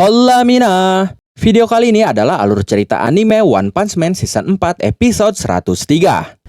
Hola Mina. Video kali ini adalah alur cerita anime One Punch Man Season 4 episode 103.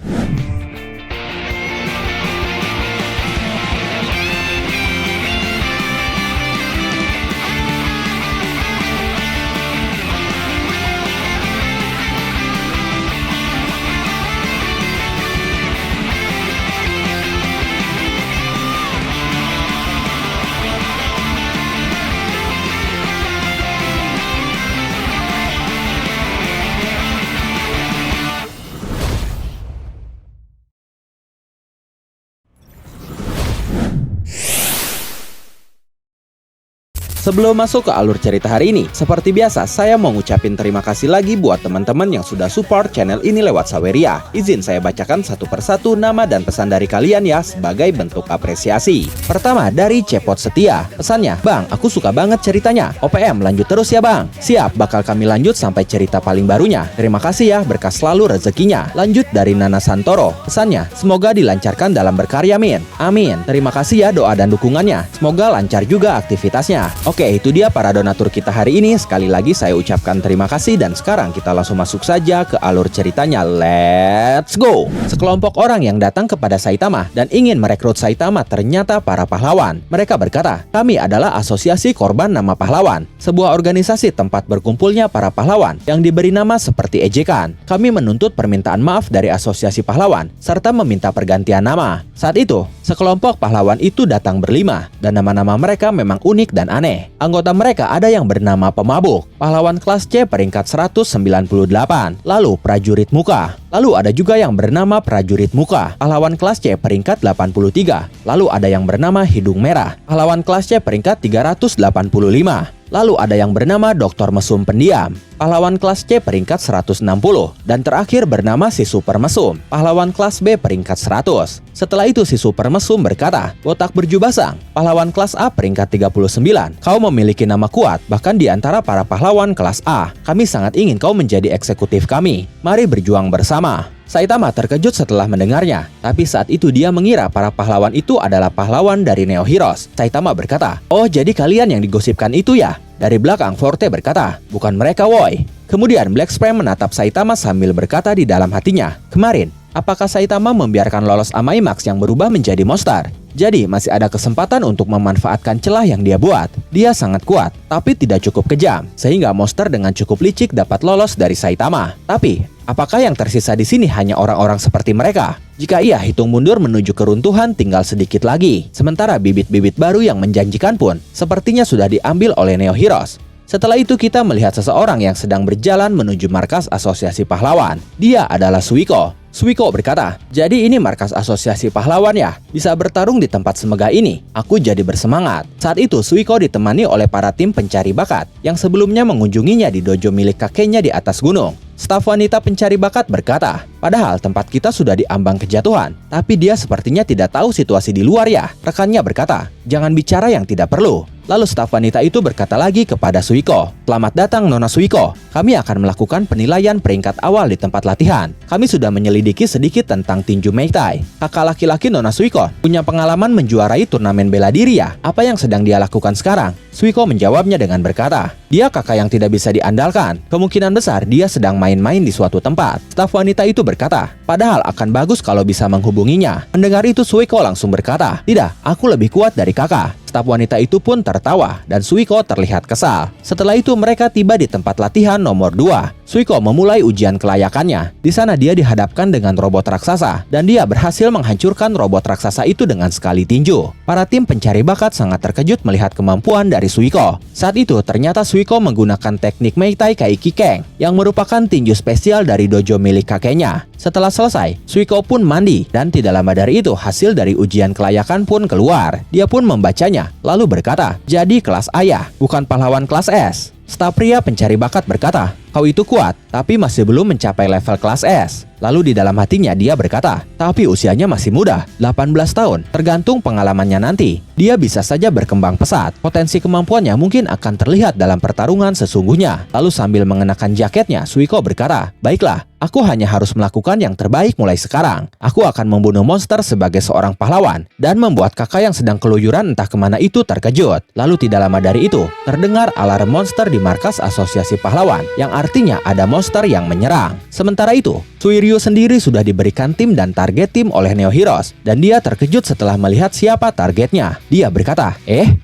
Sebelum masuk ke alur cerita hari ini, seperti biasa saya mau ngucapin terima kasih lagi buat teman-teman yang sudah support channel ini lewat Saweria. Izin saya bacakan satu persatu nama dan pesan dari kalian ya sebagai bentuk apresiasi. Pertama dari Cepot Setia. Pesannya, "Bang, aku suka banget ceritanya. OPM lanjut terus ya bang." "Siap, bakal kami lanjut sampai cerita paling barunya. Terima kasih ya, berkah selalu rezekinya." Lanjut dari Nana Santoro. Pesannya, "Semoga dilancarkan dalam berkarya min." Amin. Terima kasih ya doa dan dukungannya. Semoga lancar juga aktivitasnya. Oke, itu dia para donatur kita hari ini. Sekali lagi saya ucapkan terima kasih dan sekarang kita langsung masuk saja ke alur ceritanya. Let's go! Sekelompok orang yang datang kepada Saitama dan ingin merekrut Saitama ternyata para pahlawan. Mereka berkata, "Kami adalah Asosiasi Korban Nama Pahlawan, sebuah organisasi tempat berkumpulnya para pahlawan yang diberi nama seperti ejekan. Kami menuntut permintaan maaf dari Asosiasi Pahlawan serta meminta pergantian nama." Saat itu, sekelompok pahlawan itu datang berlima dan nama-nama mereka memang unik dan aneh. Anggota mereka ada yang bernama Pemabuk, pahlawan kelas C peringkat 198, lalu Prajurit Muka. Lalu ada juga yang bernama Prajurit Muka, pahlawan kelas C peringkat 83. Lalu ada yang bernama Hidung Merah, pahlawan kelas C peringkat 385. Lalu ada yang bernama Dr. Mesum Pendiam, pahlawan kelas C peringkat 160. Dan terakhir bernama si Super Mesum, pahlawan kelas B peringkat 100. Setelah itu si Super Mesum berkata, "Botak berjubah sang, pahlawan kelas A peringkat 39. Kau memiliki nama kuat, bahkan di antara para pahlawan kelas A. Kami sangat ingin kau menjadi eksekutif kami. Mari berjuang bersama." Saitama terkejut setelah mendengarnya, tapi saat itu dia mengira para pahlawan itu adalah pahlawan dari Neo Heroes. Saitama berkata, "Oh, jadi kalian yang digosipkan itu ya?" Dari belakang Forte berkata, "Bukan mereka woi." Kemudian Black Spray menatap Saitama sambil berkata di dalam hatinya, "Kemarin, apakah Saitama membiarkan lolos Amaimax yang berubah menjadi monster? Jadi masih ada kesempatan untuk memanfaatkan celah yang dia buat. Dia sangat kuat, tapi tidak cukup kejam, sehingga monster dengan cukup licik dapat lolos dari Saitama. Tapi, apakah yang tersisa di sini hanya orang-orang seperti mereka? Jika iya, hitung mundur menuju keruntuhan tinggal sedikit lagi. Sementara bibit-bibit baru yang menjanjikan pun sepertinya sudah diambil oleh Neo Heroes." Setelah itu kita melihat seseorang yang sedang berjalan menuju markas Asosiasi Pahlawan. Dia adalah Suiko. Suiko berkata, "Jadi ini markas Asosiasi Pahlawan ya? Bisa bertarung di tempat semegah ini. Aku jadi bersemangat." Saat itu Suiko ditemani oleh para tim pencari bakat yang sebelumnya mengunjunginya di dojo milik kakeknya di atas gunung. Staf wanita pencari bakat berkata, "Padahal tempat kita sudah diambang kejatuhan, tapi dia sepertinya tidak tahu situasi di luar ya." Rekannya berkata, "Jangan bicara yang tidak perlu." Lalu staf wanita itu berkata lagi kepada Suiko, "Selamat datang Nona Suiko. Kami akan melakukan penilaian peringkat awal di tempat latihan. Kami sudah menyelidiki sedikit tentang tinju Muay Thai. Kakak laki-laki Nona Suiko punya pengalaman menjuarai turnamen bela diri ya? Apa yang sedang dia lakukan sekarang?" Suiko menjawabnya dengan berkata, "Dia kakak yang tidak bisa diandalkan. Kemungkinan besar dia sedang main-main di suatu tempat." Staf wanita itu berkata, "Padahal akan bagus kalau bisa menghubunginya." Mendengar itu Suiko langsung berkata, "Tidak, aku lebih kuat dari kakak." Staf wanita itu pun tertawa dan Suiko terlihat kesal. Setelah itu mereka tiba di tempat latihan nomor 2. Suiko memulai ujian kelayakannya. Di sana dia dihadapkan dengan robot raksasa dan dia berhasil menghancurkan robot raksasa itu dengan sekali tinju. Para tim pencari bakat sangat terkejut melihat kemampuan dari Suiko. Saat itu ternyata Suiko menggunakan teknik Muay Thai Kaiki Keng yang merupakan tinju spesial dari dojo milik kakeknya. Setelah selesai, Suiko pun mandi dan tidak lama dari itu hasil dari ujian kelayakan pun keluar. Dia pun membacanya lalu berkata, "Jadi kelas A ya, bukan pahlawan kelas S." Staf pria pencari bakat berkata, "Kau itu kuat, tapi masih belum mencapai level kelas S." Lalu di dalam hatinya dia berkata, "Tapi usianya masih muda, 18 tahun, tergantung pengalamannya nanti. Dia bisa saja berkembang pesat. Potensi kemampuannya mungkin akan terlihat dalam pertarungan sesungguhnya." Lalu sambil mengenakan jaketnya, Suiko berkata, "Baiklah, Aku hanya harus melakukan yang terbaik mulai sekarang. Aku akan membunuh monster sebagai seorang pahlawan dan membuat kakak yang sedang keluyuran entah kemana itu terkejut. Lalu tidak lama dari itu, terdengar alarm monster di markas asosiasi pahlawan, yang artinya ada monster yang menyerang. Sementara itu, Suiryu sendiri sudah diberikan tim dan target tim oleh Neo Heroes, dan dia terkejut setelah melihat siapa targetnya. Dia berkata,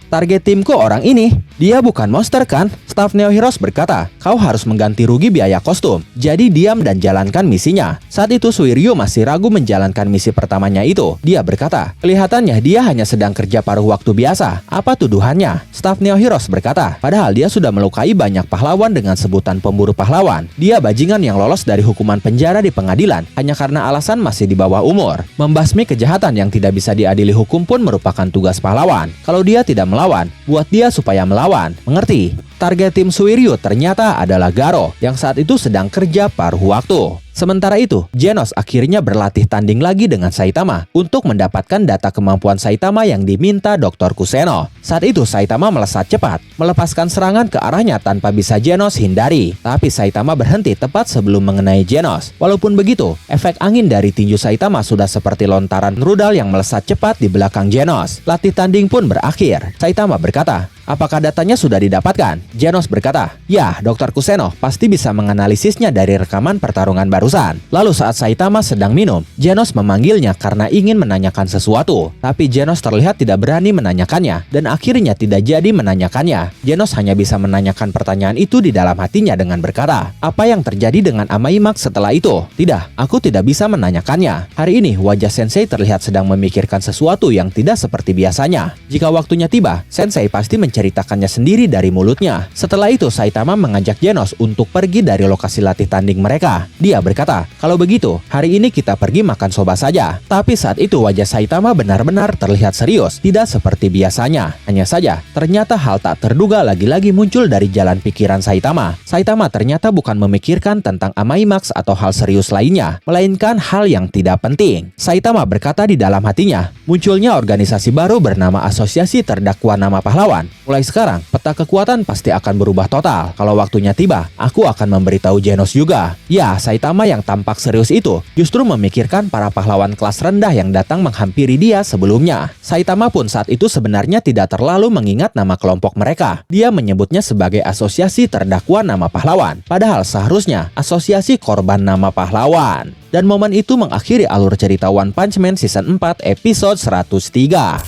target timku orang ini. Dia bukan monster kan? Staf Neo Heroes berkata, kau harus mengganti rugi biaya kostum. Jadi diam dan jalankan misinya. Saat itu Suiryu masih ragu menjalankan misi pertamanya itu. Dia berkata, kelihatannya dia hanya sedang kerja paruh waktu biasa. Apa tuduhannya? Staf Neo Heroes berkata, padahal dia sudah melukai banyak pahlawan dengan sebutan pemburu pahlawan. Dia bajingan yang lolos dari hukuman penjara di pengadilan hanya karena alasan masih di bawah umur. Membasmi kejahatan yang tidak bisa diadili hukum pun merupakan tugas pahlawan. Kalau dia tidak melawan, buat dia supaya melawan. Mengerti? Target tim Suiryu ternyata adalah Garo yang saat itu sedang kerja paruh waktu. Sementara itu, Genos akhirnya berlatih tanding lagi dengan Saitama untuk mendapatkan data kemampuan Saitama yang diminta Dr. Kuseno. Saat itu Saitama melesat cepat, melepaskan serangan ke arahnya tanpa bisa Genos hindari. Tapi Saitama berhenti tepat sebelum mengenai Genos. Walaupun begitu, efek angin dari tinju Saitama sudah seperti lontaran rudal yang melesat cepat di belakang Genos. Latih tanding pun berakhir. Saitama berkata, apakah datanya sudah didapatkan? Genos berkata, ya, Dr. Kuseno pasti bisa menganalisisnya dari rekaman pertarungan barusan. Lalu saat Saitama sedang minum, Genos memanggilnya karena ingin menanyakan sesuatu. Tapi Genos terlihat tidak berani menanyakannya, dan akhirnya tidak jadi menanyakannya. Genos hanya bisa menanyakan pertanyaan itu di dalam hatinya dengan berkata, apa yang terjadi dengan Amaimax setelah itu? Tidak, aku tidak bisa menanyakannya. Hari ini wajah Sensei terlihat sedang memikirkan sesuatu yang tidak seperti biasanya. Jika waktunya tiba, Sensei pasti menceritakannya sendiri dari mulutnya. Setelah itu Saitama mengajak Genos untuk pergi dari lokasi latih tanding mereka. Dia berkata, kalau begitu, hari ini kita pergi makan soba saja. Tapi saat itu wajah Saitama benar-benar terlihat serius, tidak seperti biasanya. Hanya saja, ternyata hal tak terduga lagi-lagi muncul dari jalan pikiran Saitama. Saitama ternyata bukan memikirkan tentang Amaimax atau hal serius lainnya, melainkan hal yang tidak penting. Saitama berkata di dalam hatinya, munculnya organisasi baru bernama Asosiasi Terdakwa Nama Pahlawan. Mulai sekarang, peta kekuatan pasti akan berubah total. Kalau waktunya tiba, aku akan memberitahu Genos juga. Ya, Saitama yang tampak serius itu justru memikirkan para pahlawan kelas rendah yang datang menghampiri dia sebelumnya. Saitama pun saat itu sebenarnya tidak terlalu mengingat nama kelompok mereka. Dia menyebutnya sebagai Asosiasi Terdakwa Nama Pahlawan. Padahal seharusnya Asosiasi Korban Nama Pahlawan. Dan momen itu mengakhiri alur cerita One Punch Man Season 4 episode 103.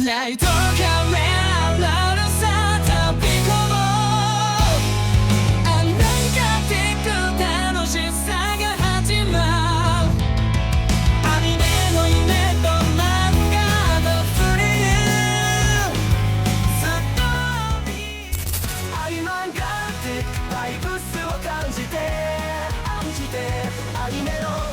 Baik バイブスを感じてアニメの